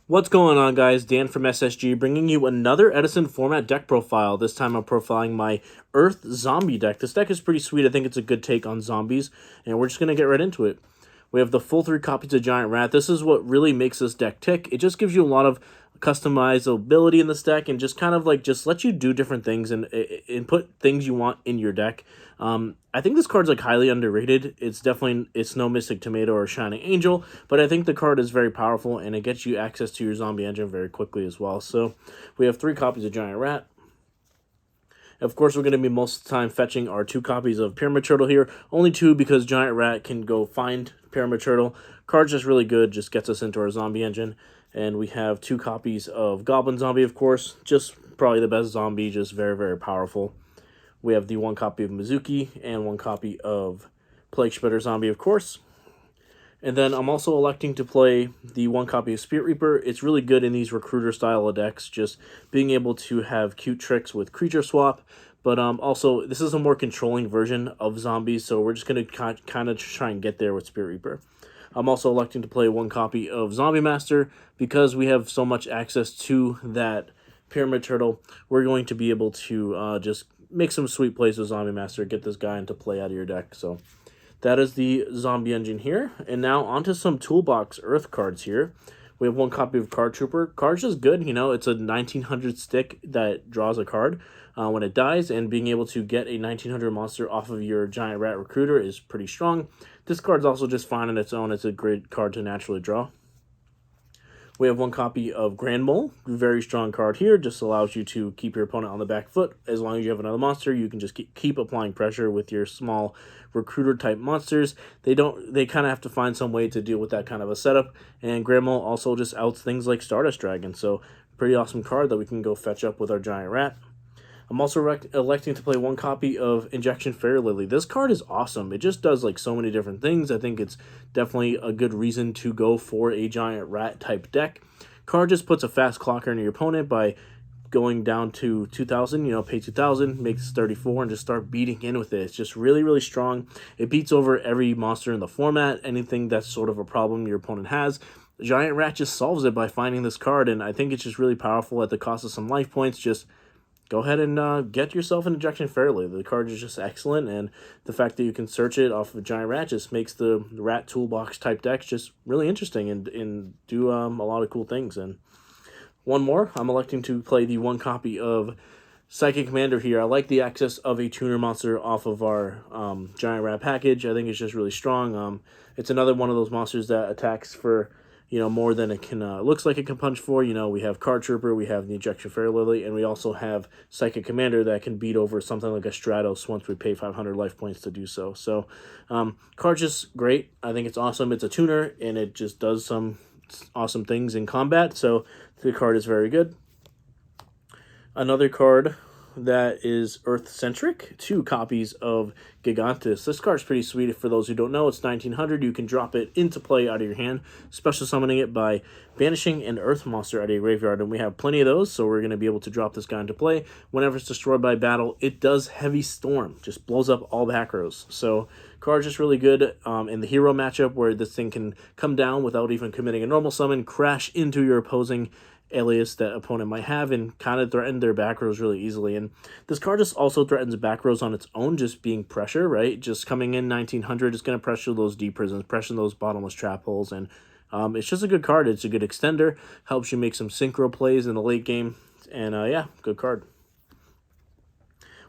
What's going on, guys? Dan from SSG bringing you another Edison format deck profile. This time I'm profiling my Earth Zombie deck. This deck is pretty sweet. I think it's a good take on zombies, and we're just going to get right into it. We have the full 3 copies of Giant Rat. This is what really makes this deck tick. It just gives you a lot of customizability in this deck and just kind of like just let you do different things and put things you want in your deck. I think this card's like highly underrated. It's no Mystic Tomato or Shining Angel, but I think the card is very powerful and it gets you access to your zombie engine very quickly as well. So we have 3 copies of Giant Rat. Of course, we're going to be most of the time fetching our 2 copies of Pyramid Turtle here. Only 2 because Giant Rat can go find Pyramid Turtle. Card's just really good, just gets us into our zombie engine. And we have 2 copies of Goblin Zombie, of course. Just probably the best zombie, just very, very powerful. We have the 1 copy of Mizuki and 1 copy of Plague Spreader Zombie, of course. And then I'm also electing to play the 1 copy of Spirit Reaper. It's really good in these recruiter style of decks, just being able to have cute tricks with creature swap. But also, this is a more controlling version of zombies, so we're just going to kind of try and get there with Spirit Reaper. I'm also electing to play 1 copy of Zombie Master. Because we have so much access to that Pyramid Turtle, we're going to be able to just make some sweet plays with Zombie Master, get this guy into play out of your deck. So that is the zombie engine here. And now onto some toolbox Earth cards here. We have 1 copy of Card Trooper. Card's just good, you know, it's a 1900 stick that draws a card when it dies, and being able to get a 1900 monster off of your Giant Rat Recruiter is pretty strong. This card's also just fine on its own. It's a great card to naturally draw. We have 1 copy of Grand Mole. Very strong card here. Just allows you to keep your opponent on the back foot. As long as you have another monster, you can just keep applying pressure with your small recruiter type monsters. They kind of have to find some way to deal with that kind of a setup. And Grand Mole also just outs things like Stardust Dragon. So pretty awesome card that we can go fetch up with our Giant Rat. I'm also electing to play 1 copy of Injection Fairy Lily. This card is awesome. It just does like so many different things. I think it's definitely a good reason to go for a Giant Rat type deck. Card just puts a fast clocker into your opponent by going down to 2,000, you know, pay 2,000, makes 34, and just start beating in with it. It's just really, really strong. It beats over every monster in the format, anything that's sort of a problem your opponent has. Giant Rat just solves it by finding this card, and I think it's just really powerful at the cost of some life points. Just go ahead and get yourself an Injection Fairly. The card is just excellent, and the fact that you can search it off of Giant Rat just makes the Rat Toolbox type decks just really interesting and do a lot of cool things. And one more, I'm electing to play the 1 copy of Psychic Commander here. I like the access of a tuner monster off of our Giant Rat package. I think it's just really strong. It's another one of those monsters that attacks for, you know, more than it can looks like it can punch for. You know, we have Card Trooper, we have the Injection Fairy Lily, and we also have Psychic Commander that can beat over something like a Stratos once we pay 500 life points to do so. So, card's just great. I think it's awesome. It's a tuner, and it just does some awesome things in combat. So the card is very good. Another card that is Earth-centric, 2 copies of Gigantus. This card's pretty sweet. For those who don't know, it's 1900. You can drop it into play out of your hand, special summoning it by banishing an Earth monster out of your graveyard, and we have plenty of those, so we're going to be able to drop this guy into play. Whenever it's destroyed by battle, it does Heavy Storm, just blows up all back rows. So card's just really good in the hero matchup, where this thing can come down without even committing a normal summon, crash into your opposing alias that opponent might have, and kind of threaten their back rows really easily. And this card just also threatens back rows on its own, just being pressure, right? Just coming in 1900 is going to pressure those deep prisons, pressure those bottomless trap holes, and it's just a good card. It's a good extender, helps you make some synchro plays in the late game, and yeah, good card.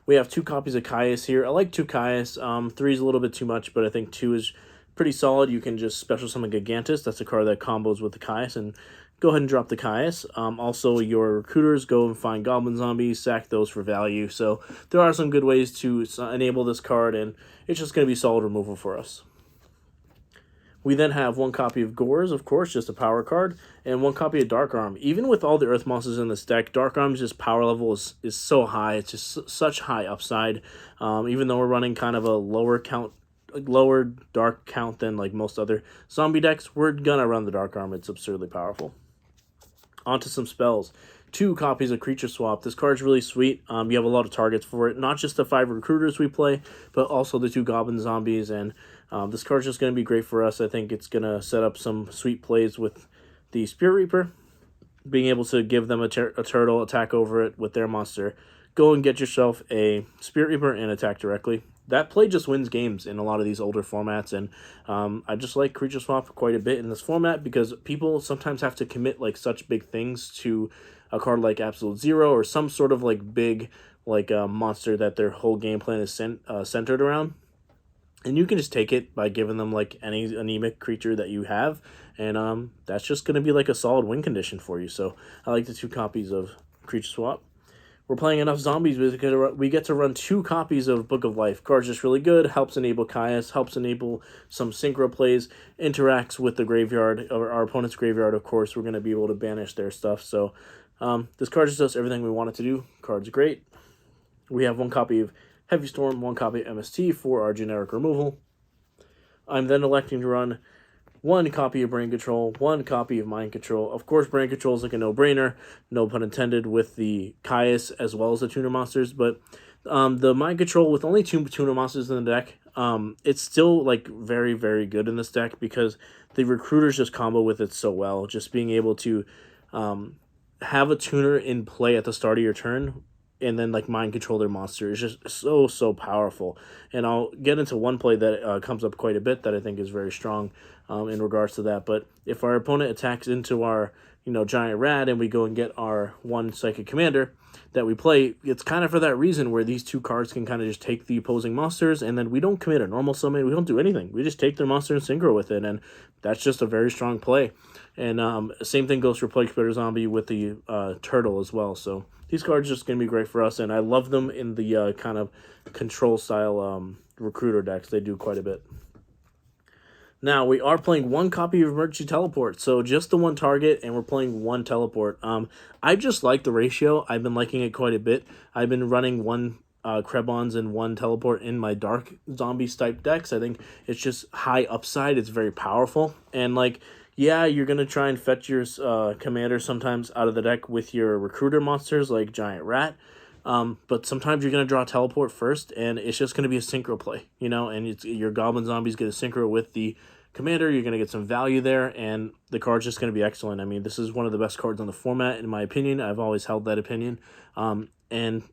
We have 2 copies of Caius here. I like 2 Caius. 3 is a little bit too much, but I think 2 is pretty solid. You can just special summon Gigantus. That's a card that combos with the Caius, and go ahead and drop the Caius. Also, your recruiters, go and find Goblin Zombies, sack those for value. So there are some good ways to enable this card, and it's just going to be solid removal for us. We then have 1 copy of Gores, of course, just a power card, and 1 copy of Dark Arm. Even with all the Earth monsters in this deck, Dark Arm's just power level is so high. It's just such high upside. Even though we're running kind of a lower dark count than like most other zombie decks, we're gonna run the Dark Arm. It's absurdly powerful. Onto some spells. 2 copies of Creature Swap. This card's really sweet. You have a lot of targets for it. Not just the 5 recruiters we play, but also the 2 Goblin Zombies. And this card's just going to be great for us. I think it's going to set up some sweet plays with the Spirit Reaper. being able to give them a turtle, attack over it with their monster. Go and get yourself a Spirit Reaper and attack directly. That play just wins games in a lot of these older formats, and I just like Creature Swap quite a bit in this format because people sometimes have to commit like such big things to a card like Absolute Zero or some sort of like big like monster that their whole game plan is centered around. And you can just take it by giving them like any anemic creature that you have, and that's just going to be like a solid win condition for you. So I like the 2 copies of Creature Swap. We're playing enough zombies, we get to run 2 copies of Book of Life. Card's just really good, helps enable Caius, helps enable some synchro plays, interacts with the graveyard, or our opponent's graveyard, of course. We're going to be able to banish their stuff. So this card just does everything we want it to do. Card's great. We have 1 copy of Heavy Storm, 1 copy of MST for our generic removal. I'm then electing to run 1 copy of Brain Control, 1 copy of Mind Control. Of course, Brain Control is like a no-brainer, no pun intended, with the Caius as well as the tuner monsters, but the Mind Control with only 2 tuner monsters in the deck, it's still like very, very good in this deck because the recruiters just combo with it so well. Just being able to have a tuner in play at the start of your turn and then like mind control their monster is just so powerful. And I'll get into one play that comes up quite a bit that I think is very strong in regards to that. But if our opponent attacks into our giant rat and we go and get our 1 psychic commander that we play, it's kind of for that reason where these 2 cards can kind of just take the opposing monsters, and then we don't commit a normal summon, we don't do anything, we just take their monster and synchro with it, and that's just a very strong play. And same thing goes for Plague Spitter Zombie with the turtle as well. So these cards are just going to be great for us, and I love them in the kind of control style recruiter decks. They do quite a bit. Now, we are playing 1 copy of Emergency Teleport, so just the 1 target, and we're playing 1 teleport. I just like the ratio. I've been liking it quite a bit. I've been running 1 Krebons and 1 teleport in my Dark Zombies type decks. I think it's just high upside. It's very powerful. And, like, yeah, you're going to try and fetch your commander sometimes out of the deck with your recruiter monsters like Giant Rat. But sometimes you're going to draw teleport first, and it's just going to be a synchro play, and your Goblin Zombies get a synchro with the commander. You're going to get some value there, and the card's just going to be excellent. I mean, this is one of the best cards on the format, in my opinion. I've always held that opinion. And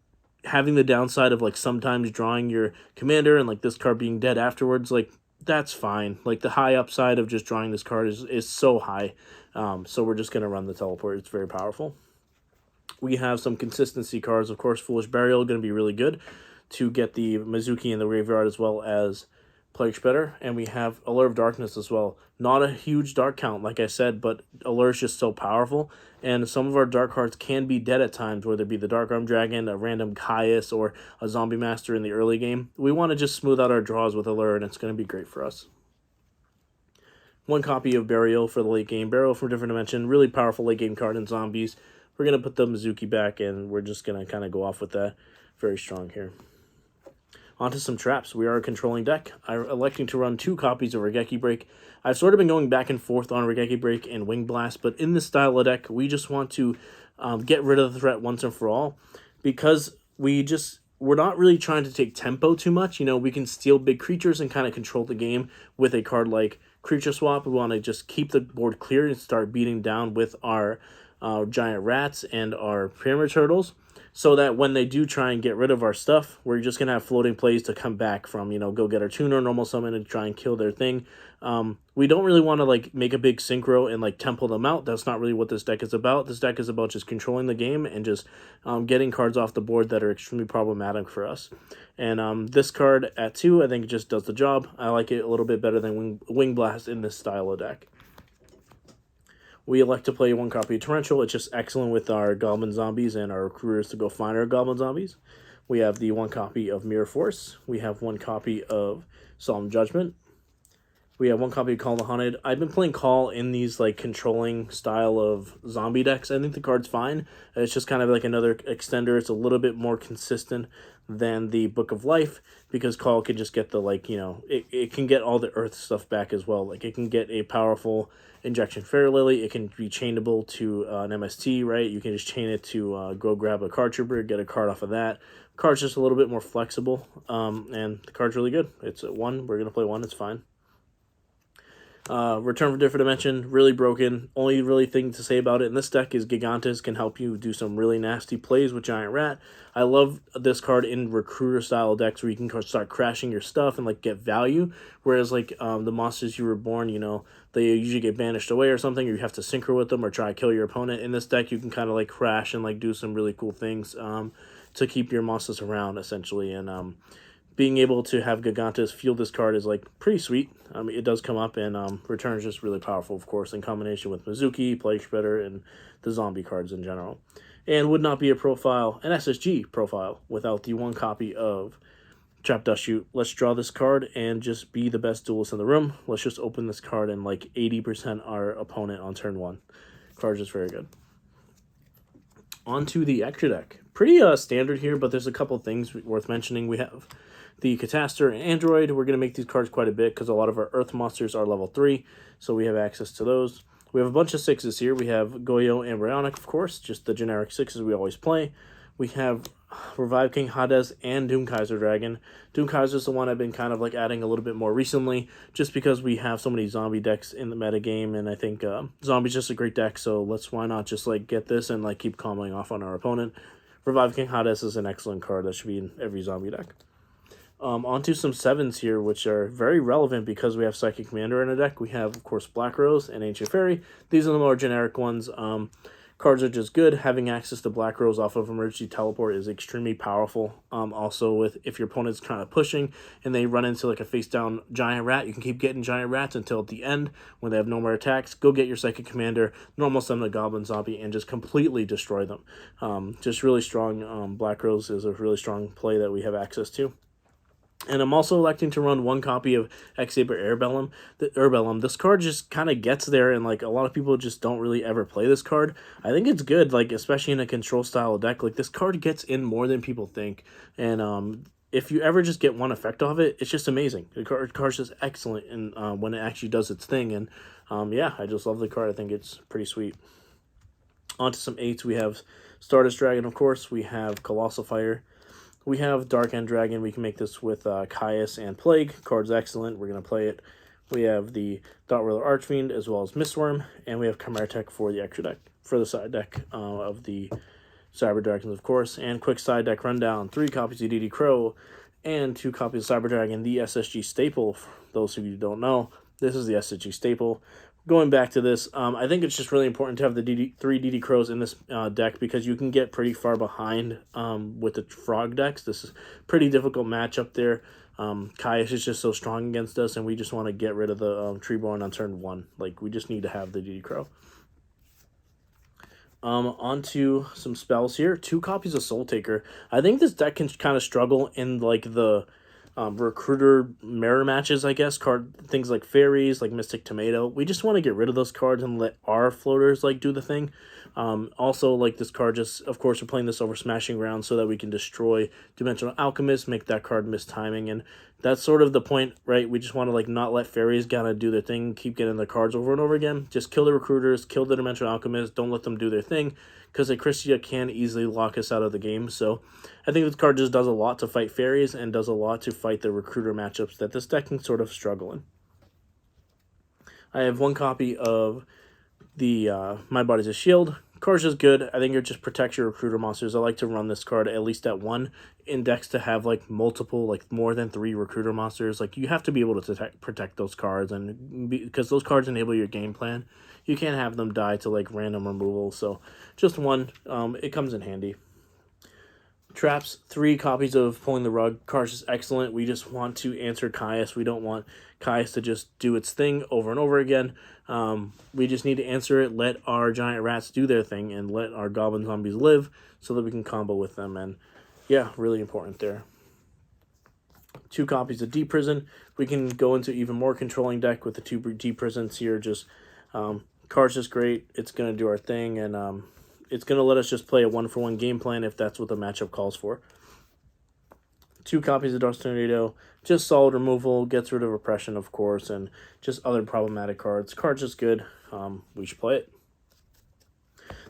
having the downside of, like, sometimes drawing your commander and, like, this card being dead afterwards, like, that's fine. Like, the high upside of just drawing this card is so high. So we're just going to run the teleport. It's very powerful. We have some consistency cards. Of course, Foolish Burial going to be really good to get the Mizuki in the graveyard as well as Plague Spitter. And we have Allure of Darkness as well. Not a huge dark count, like I said, but Allure is just so powerful. And some of our dark cards can be dead at times, whether it be the Dark Arm Dragon, a random Caius, or a Zombie Master in the early game. We want to just smooth out our draws with Allure, and it's going to be great for us. 1 copy of Burial for the late game. Burial from Different Dimension, really powerful late game card in Zombies. We're going to put the Mizuki back, and we're just going to kind of go off with that. Very strong here. Onto some traps. We are a controlling deck. I'm electing to run 2 copies of Regeki Break. I've sort of been going back and forth on Regeki Break and Wing Blast, but in this style of deck, we just want to get rid of the threat once and for all, because we're not really trying to take tempo too much. We can steal big creatures and kind of control the game with a card like Creature Swap. We want to just keep the board clear and start beating down with our giant rats and our pyramid turtles, so that when they do try and get rid of our stuff, we're just going to have floating plays to come back from, go get our tuner, normal summon, and try and kill their thing. We don't really want to, like, make a big synchro and, like, tempo them out. That's not really what this deck is about. This deck is about just controlling the game and just getting cards off the board that are extremely problematic for us. And this card at 2, I think it just does the job. I like it a little bit better than Wing Blast in this style of deck. We elect to play 1 copy of Torrential. It's just excellent with our Goblin Zombies and our recruiters to go find our Goblin Zombies. We have the 1 copy of Mirror Force. We have 1 copy of Solemn Judgment. We have 1 copy of Call the Haunted. I've been playing Call in these, like, controlling style of zombie decks. I think the card's fine. It's just kind of like another extender. It's a little bit more consistent than the Book of Life, because Call can just get the, like, it can get all the Earth stuff back as well. Like, it can get a powerful Injection Fairy Lily. It can be chainable to an MST, right? You can just chain it to go grab a card trooper, get a card off of that. The card's just a little bit more flexible, and the card's really good. It's at 1. We're going to play 1. It's fine. Return from Different Dimension, really broken. Only really thing to say about it in this deck is Gigantes can help you do some really nasty plays with Giant Rat. I love this card in recruiter style decks where you can start crashing your stuff and like get value. Whereas like the Monsters You Were Born, you know, they usually get banished away or something, or you have to synchro with them or try to kill your opponent. In this deck, you can kind of like crash and like do some really cool things to keep your monsters around essentially. And being able to have Gigantes field this card is like pretty sweet. It does come up, and return is just really powerful, of course, in combination with Mizuki, Plague Spreader, and the zombie cards in general. And would not be an SSG profile, without the one copy of Trap Dust Shoot. Let's draw this card and just be the best duelist in the room. Let's just open this card and like 80% our opponent on turn 1. Card's just very good. On to the extra deck. Pretty standard here, but there's a couple things worth mentioning. We have the Catastor and Android. We're going to make these cards quite a bit because a lot of our Earth monsters are level 3, so we have access to those. We have a bunch of 6s here. We have Goyo and Bryonic, of course, just the generic 6s we always play. We have Revive King Hades and Doom Kaiser Dragon. Doom Kaiser is the one I've been kind of like adding a little bit more recently, just because we have so many zombie decks in the metagame, and I think zombie's just a great deck, so why not just like get this and like keep comboing off on our opponent. Revive King Hades is an excellent card that should be in every zombie deck. Onto some 7s here, which are very relevant because we have Psychic Commander in a deck. We have, of course, Black Rose and Ancient Fairy. These are the more generic ones. Cards are just good. Having access to Black Rose off of Emergency Teleport is extremely powerful. Also, if your opponent's kind of pushing and they run into like a face-down Giant Rat, you can keep getting Giant Rats until at the end when they have no more attacks. Go get your Psychic Commander, normal summon a Goblin Zombie, and just completely destroy them. Just really strong. Black Rose is a really strong play that we have access to. And I'm also electing to run one copy of X-Saber Airbellum. This card just kind of gets there, and like a lot of people just don't really ever play this card. I think it's good, like especially in a control style deck. Like this card gets in more than people think, and if you ever just get one effect off it, it's just amazing. The card's just excellent, and when it actually does its thing. And yeah, I just love the card. I think it's pretty sweet. On to some 8s. We have Stardust Dragon, of course. We have Colossal Fire. We have Dark End Dragon. We can make this with Caius and Plague. Card's excellent. We're going to play it. We have the Dot Whirler Archfiend as well as Mistworm. And we have Chimera Tech for the extra deck, for the side deck of the Cyber Dragons, of course. And quick side deck rundown. 3 copies of DD Crow and 2 copies of Cyber Dragon, the SSG staple. For those of you who don't know, this is the SSG staple. Going back to this, I think it's just really important to have the 3 DD Crows in this deck because you can get pretty far behind with the Frog decks. This is a pretty difficult matchup there. Caius is just so strong against us, and we just want to get rid of the Treeborn on turn 1. Like, we just need to have the DD Crow. Onto some spells here. 2 copies of Soul Taker. I think this deck can kind of struggle in, like, the recruiter mirror matches, I guess. Things like fairies, like Mystic Tomato. We just want to get rid of those cards and let our floaters like do the thing. Also, like this card, just of course we're playing this over Smashing Ground so that we can destroy Dimensional Alchemist, make that card miss timing, and that's sort of the point, right? We just want to like not let fairies kind of do their thing, keep getting their cards over and over again. Just kill the recruiters, kill the Dimensional Alchemist, don't let them do their thing, because Acrisia can easily lock us out of the game. So I think this card just does a lot to fight fairies and does a lot to fight the recruiter matchups that this deck can sort of struggle in. I have 1 copy of the My Body's a Shield. Card's just good. I think it just protects your recruiter monsters. I like to run this card at least at 1 index to have like multiple, like more than 3 recruiter monsters. Like you have to be able to protect those cards, and because those cards enable your game plan. You can't have them die to like random removal. So just 1, it comes in handy. Traps, 3 copies of Pulling the Rug. Card's just excellent. We just want to answer Caius. We don't want Caius to just do its thing over and over again. We just need to answer it, let our giant rats do their thing, and let our goblin zombies live so that we can combo with them. And yeah, really important there. 2 copies of Deep Prison. We can go into even more controlling deck with the 2 Deep Prisons here. Just card's just great. It's going to do our thing, and it's going to let us just play a 1-for-1 game plan if that's what the matchup calls for. 2 copies of Dust Tornado, just solid removal, gets rid of Oppression, of course, and just other problematic cards. Card's just good. We should play it.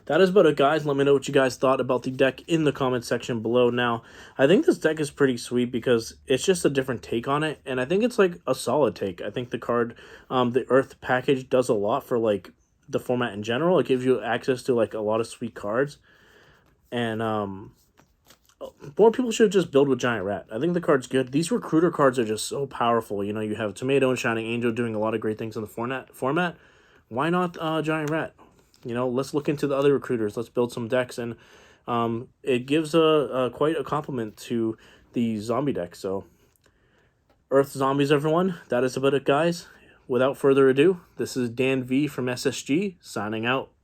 that is about it, guys. Let me know what you guys thought about the deck in the comment section below. Now, I think this deck is pretty sweet because it's just a different take on it, and I think it's like a solid take. I think the card, the Earth package does a lot for like the format in general. It gives you access to like a lot of sweet cards, and more people should just build with Giant Rat. I think the card's good. These recruiter cards are just so powerful. You know, you have Tomato and Shining Angel doing a lot of great things in the format. Why not Giant Rat? You know, let's look into the other recruiters. Let's build some decks, and it gives quite a compliment to the zombie deck. So, Earth Zombies, everyone. That is about it, guys. Without further ado, this is Dan V from SSG, signing out.